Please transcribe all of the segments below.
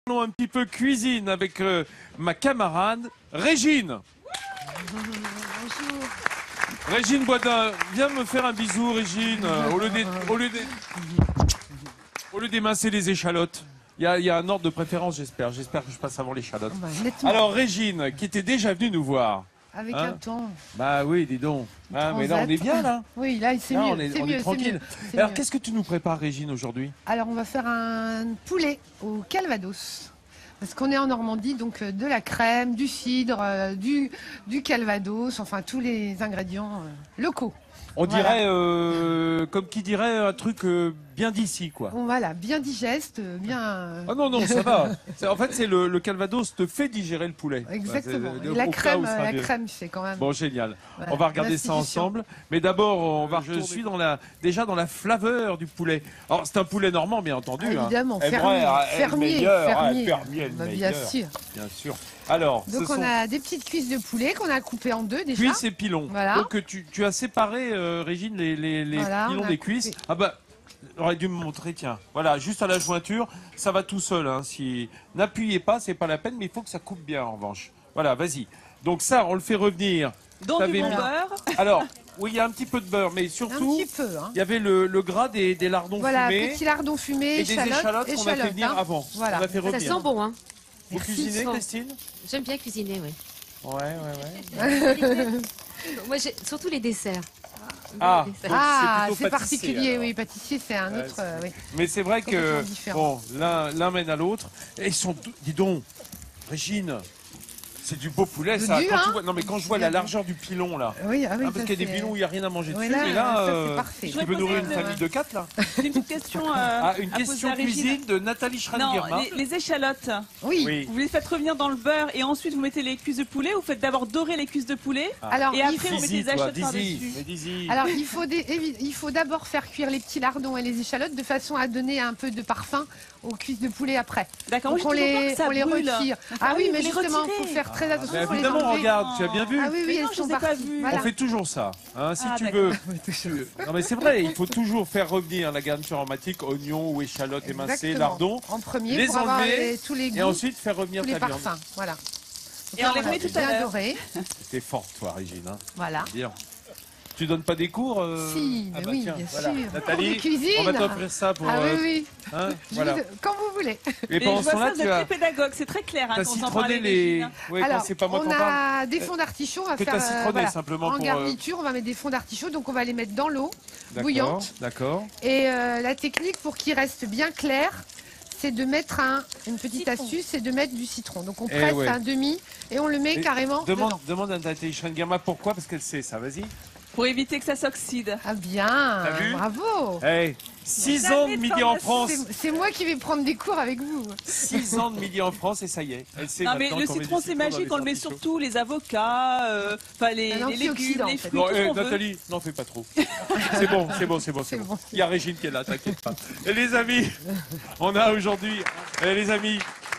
Parlons un petit peu cuisine avec ma camarade Régine. Bonjour. Régine Boisdin, viens me faire un bisou, Régine. Au lieu d'émincer les échalotes. Il y a un ordre de préférence, j'espère. J'espère que je passe avant l'échalote. Alors, Régine, qui était déjà venue nous voir. Avec un ton. Bah oui, dis donc. Ah, mais là, on est bien, là. Oui, là, c'est mieux. On est tranquille. Alors, qu'est-ce que tu nous prépares, Régine, aujourd'hui? Alors, on va faire un poulet au Calvados. Parce qu'on est en Normandie, donc de la crème, du cidre, du Calvados, enfin tous les ingrédients locaux. On dirait, comme qui dirait, un truc bien d'ici, quoi. Bon, voilà, bien digeste, bien... Ah non, non, ça va. En fait, c'est le Calvados te fait digérer le poulet. Exactement. Bah, et la crème, c'est quand même... Bon, génial. Voilà, on va regarder ça ensemble. Mais d'abord, je suis déjà dans la flaveur du poulet. Alors, c'est un poulet normand, bien entendu. Ah, évidemment, hein. fermier. Bien sûr. Bien sûr. Alors, donc on a des petites cuisses de poulet qu'on a coupées en deux déjà. Cuisses et pilons. Voilà. Donc tu as séparé, Régine, les pilons des cuisses. Coupé. Ah bah, j'aurais dû me montrer, tiens. Voilà, juste à la jointure, ça va tout seul. Hein. Si n'appuyez pas, c'est pas la peine, mais il faut que ça coupe bien en revanche. Voilà, vas-y. Donc ça, on le fait revenir. Dans du bon beurre. Alors, oui, il y a un petit peu de beurre, mais surtout, il y avait le gras des lardons fumés. Voilà, petits lardons fumés, et des échalotes qu'on a fait venir avant. Voilà. On a fait revenir. Ça sent bon, hein. Vous cuisinez, Christine? J'aime bien cuisiner, oui. Ouais. Moi, surtout les desserts. C'est particulier, oui. Pâtissier, c'est un autre. Oui. Mais c'est vrai que bon, l'un mène à l'autre. Et ils sont, dis donc, Régine. C'est du beau poulet, ça. Non, mais quand je vois la largeur du pilon, là. Oui, parce qu'il y a des pilons où il n'y a rien à manger dessus. Là, mais là, c'est parfait. tu peux nourrir une famille de 4, là. J'ai une petite question. Une question cuisine de Nathalie Schramm-Guerma. Non, les échalotes. Oui. Vous les faites revenir dans le beurre et ensuite vous mettez les cuisses de poulet. Vous faites d'abord dorer les cuisses de poulet. Alors, et après vous mettez les échalotes par-dessus. Alors, il faut d'abord faire cuire les petits lardons et les échalotes de façon à donner un peu de parfum aux cuisses de poulet après. D'accord, on les retire. Ah oui, mais justement, il faut faire très attention. Évidemment, regarde, tu as bien vu. Ah oui, elles sont parties. On fait toujours ça. Hein, si tu veux. Non, mais c'est vrai, il faut toujours faire revenir la garniture aromatique, oignons ou échalotes émincées, lardons. En premier, les pour avoir enlever tous les goûts, et ensuite faire revenir tous les ta viande. parfums. Voilà. Et on les met tout à l'heure. T'es forte, toi, Régine. Hein. Voilà. Bien. Tu donnes pas des cours Si, oui, tiens, bien voilà. sûr. Nathalie, cuisine. on va t'offrir ça pour... Ah oui. Hein, voilà. Quand vous voulez. Et pendant ce temps-là, vous êtes très pédagogue, c'est très clair. T'as citronné les... Ouais, alors, c'est pas moi on a des fonds d'artichaut. On va faire citronné simplement en garniture, on va mettre des fonds d'artichaut. Donc on va les mettre dans l'eau bouillante. D'accord. Et la technique pour qu'il reste bien clair, c'est de mettre une petite astuce, c'est de mettre du citron. Donc on presse un demi et on le met carrément dedans. Demande à Nathalie Schramm-Guerma pourquoi, parce qu'elle sait ça, vas-y. Pour éviter que ça s'oxyde. Ah bien, bravo. 6 ans de midi en France. C'est moi qui vais prendre des cours avec vous. 6 ans de midi en France et ça y est. Elle sait non mais le citron c'est magique, on le met surtout les avocats, les légumes, les fruits, tout ce qu'on veut. Nathalie, n'en fais pas trop. C'est bon. Il y a Régine qui est là, t'inquiète pas. Et les amis, on a aujourd'hui, les amis,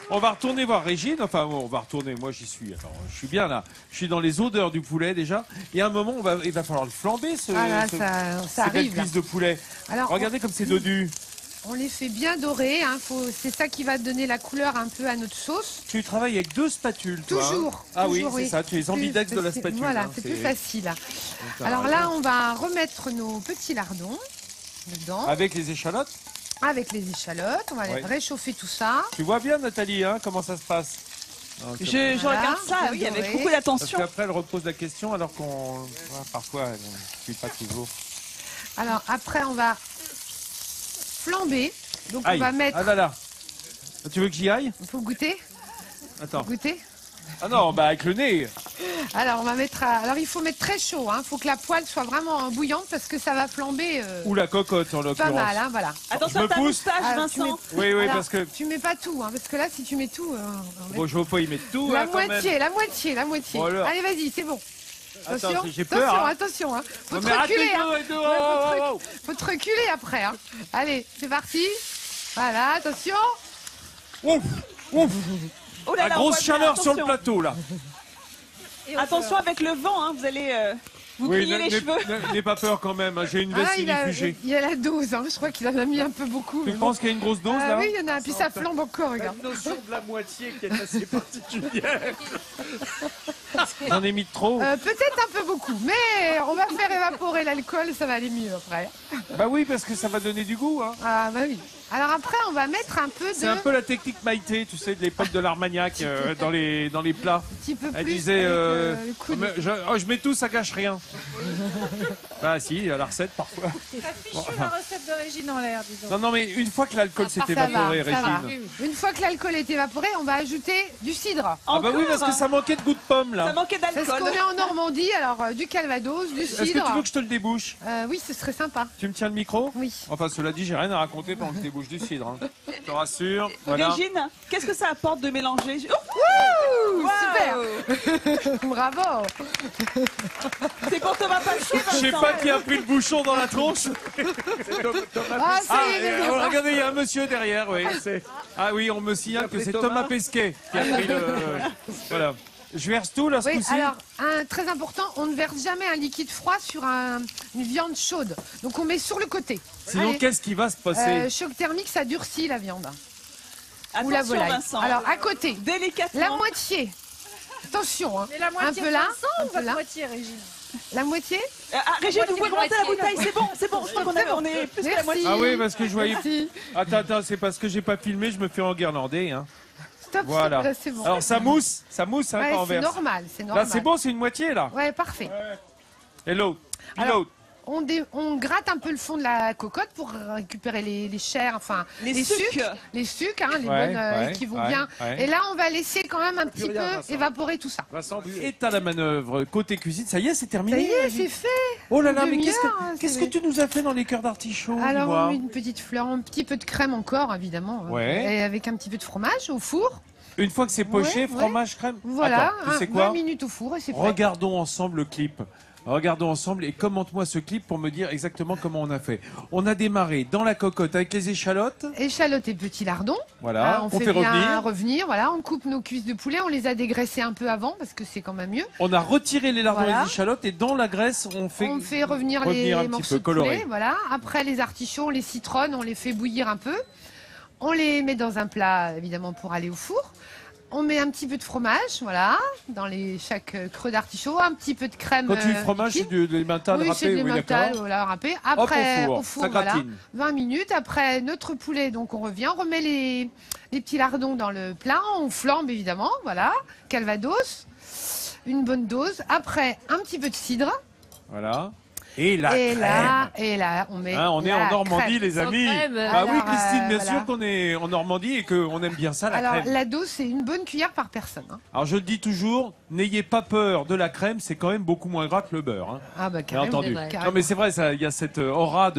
on va retourner voir Régine. Enfin, on va retourner. Moi, j'y suis. Alors, je suis bien là. Je suis dans les odeurs du poulet déjà. Et à un moment, il va falloir le flamber, ces belles cuisses de poulet. Alors, regardez comme c'est dodu. On les fait bien dorer. Hein. C'est ça qui va donner la couleur un peu à notre sauce. Tu travailles avec 2 spatules, toi. Toujours. Ah oui, c'est ça. Tu es ambidex de la spatule. Voilà, c'est plus facile. Alors là, on va remettre nos petits lardons dedans. Avec les échalotes. Avec les échalotes, on va réchauffer tout ça. Tu vois bien, Nathalie, hein, comment ça se passe? Je regarde ça, oui, avec beaucoup d'attention. Parce qu'après, elle repose la question alors qu'on... parfois, elle ne suit pas toujours. Alors, après, on va flamber. Donc, on va mettre... Ah là là. Tu veux que j'y aille? Il faut goûter. Attends. Goûter. Ah non, bah avec le nez. Alors, on va mettre... Alors, il faut mettre très chaud. Il faut que la poêle soit vraiment bouillante parce que ça va flamber... Ou la cocotte, en l'occurrence. Pas mal, hein, voilà. Attention à ta moustache, Vincent. Oui, alors, parce que... Tu mets pas tout, parce que là, si tu mets tout... Bon, je veux pas y mettre tout, la moitié. Bon, allez, vas-y, c'est bon. Attention, j'ai peur. Attention. Faut te reculer. Faut te reculer après. Allez, c'est parti. Voilà, attention. Ouf. Oh là là, la grosse chaleur sur le plateau, là. Attention avec le vent, vous allez... Vous grillez les cheveux. N'aie pas peur quand même, hein, j'ai une veste inifugée. Il y a la dose, hein. Je crois qu'il en a mis un peu beaucoup. Tu penses qu'il y a une grosse dose là? Oui, il y en a, puis ça flambe encore, regarde. Une notion de la moitié qui est assez particulière. J'en ai mis de trop. Peut-être un peu beaucoup, mais on va faire évaporer l'alcool, ça va aller mieux après. Bah oui, parce que ça va donner du goût. Hein. Ah bah oui. Alors après, on va mettre un peu de... C'est un peu la technique Maïté, tu sais, de l'époque de l'Armagnac dans les plats. Un petit peu Elle plus disait, avec, le coude. je mets tout, ça gâche rien. Bah si, à la recette parfois. Ça fichu la recette de Régine en l'air, disons. Non, mais une fois que l'alcool s'est Ça évaporé, va, ça va. Régine. Une fois que l'alcool est évaporé, on va ajouter du cidre. Ah bah oui, parce que ça manquait de goût de pomme là. Ça manquait Parce d'alcool. qu'on est en Normandie, alors du calvados, du Est-ce que cidre. tu veux que je te le débouche? Oui, ce serait sympa. Tu me tiens le micro? Oui. Enfin, cela dit, j'ai rien à raconter pendant que je débouche du cidre. Hein. Je te rassure. Voilà. Régine, qu'est-ce que ça apporte de mélanger? Ouh, Wow. super. Bravo. C'est pour Thomas Pasquier, Je sais Vincent. pas qui a pris le bouchon dans la tronche. Ah, ça Ah, y est, regardez, il y a un monsieur derrière, oui. Ah oui, on me signale que c'est Thomas Pesquet qui a pris le... Voilà. Je verse tout là, ce Oui, coup-ci. alors, très important, on ne verse jamais un liquide froid sur une viande chaude. Donc on met sur le côté. Sinon, Allez. qu'est-ce qui va se passer? Choc thermique, ça durcit la viande. Attention, Ou la volaille. Vincent. Alors, à côté, Délicatement. la moitié. Attention, hein. Mais la moitié un peu là, Vincent un ou peu votre là. moitié, Régine? La moitié. Régine, vous pouvez moitié. remonter la bouteille, c'est bon, je crois qu'on est plus que la Merci. moitié. Ah oui, parce que je voyais... Merci. Attends, c'est parce que j'ai pas filmé, je me fais enguirlander. Hein. Stop, Voilà. stop, là, c'est bon. Alors ça mousse, hein, Ouais, quand on c'est verse. normal, c'est normal. Là, c'est bon, c'est une moitié, là. Ouais, parfait. Et l'autre? Alors, on gratte un peu le fond de la cocotte pour récupérer les chairs, enfin Les sucs. les sucs, hein, les Ouais, bonnes ouais, qui vont ouais, bien. ouais. Et là, on va laisser quand même un petit rien, peu Vincent. évaporer tout ça. Vincent, et à la manœuvre côté cuisine, ça y est, c'est Ça terminé. y est, Régine. c'est fait. Oh là là, Une mais demi-heure, qu'est-ce c'est- que tu nous as fait dans les cœurs d'artichaut? Alors, dis-moi. une petite fleur, un petit peu de crème encore, évidemment. Ouais. Et avec un petit peu de fromage au four. Une fois que c'est poché, Ouais, fromage, crème. Voilà, Attends, tu sais 20 quoi? minutes au four et c'est prêt. Regardons ensemble le clip. Regardons ensemble et commente-moi ce clip pour me dire exactement comment on a fait. On a démarré dans la cocotte avec les échalotes. Échalotes et petits lardons. Voilà, Ah, on fait bien revenir. Voilà, on coupe nos cuisses de poulet, on les a dégraissées un peu avant parce que c'est quand même mieux. On a retiré les lardons Voilà. et les échalotes et dans la graisse, on fait revenir les un petit morceaux peu de coloré. poulet, voilà. Après les artichauts, on les citronne, on les fait bouillir un peu. On les met dans un plat évidemment pour aller au four. On met un petit peu de fromage, voilà, dans chaque creux d'artichaut, un petit peu de crème. Quand tu dis fromage, c'est liquide. de l'emmental Oui, c'est râpé, de oui, l'emmental, d'accord. voilà, râpé. Hop, Après, au au four, four, ça voilà, gratine. 20 minutes. Après, notre poulet, donc on revient, on remet les petits lardons dans le plat, on flambe évidemment, voilà, calvados, une bonne dose. Après, un petit peu de cidre. Voilà. Et la et crème. là, on met. Hein, on est la en Normandie, crème. les amis. crème. Bah oui, Alors, Christine, bien voilà. sûr qu'on est en Normandie et qu'on aime bien ça, la Alors, crème. la dose, c'est une bonne cuillère par personne. Hein. Alors, je le dis toujours, n'ayez pas peur de la crème, c'est quand même beaucoup moins gras que le beurre. Hein. Ah, bah, Bien carrément. entendu. c'est vrai. Non, mais c'est vrai, il y a cette aura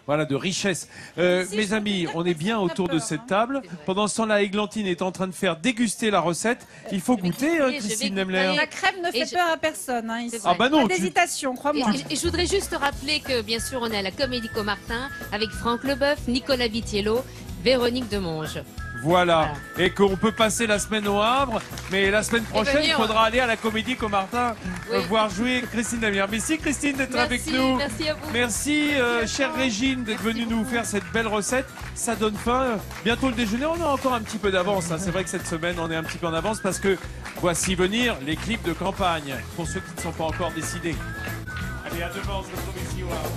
voilà, de richesse. Mes amis, on est bien autour de cette table. Pendant ce temps-là, Églantine est en train de faire déguster la recette. Il faut goûter, goûter, je vais Christine goûter. Nemler. La crème ne Et fait peur à personne, hein, ici. C'est vrai. Ah bah non, Pas d'hésitation, Et, crois-moi. et je voudrais juste rappeler que, bien sûr, on est à la Comédie Comartin avec Franck Leboeuf, Nicolas Vitiello, Véronique Demonge. Voilà. Et qu'on peut passer la semaine au Havre, mais la semaine prochaine, il venir, faudra aller à la Comédie Comartin Oui. voir jouer Christine Nemler. Merci Christine d'être avec nous. Merci à vous. Merci, chère Régine, d'être venue nous faire cette belle recette. Ça donne faim. Bientôt le déjeuner, on a encore un petit peu d'avance. Hein. C'est vrai que cette semaine, on est un petit peu en avance parce que voici venir les clips de campagne pour ceux qui ne sont pas encore décidés. Allez, à demain, on se retrouve ici au Havre.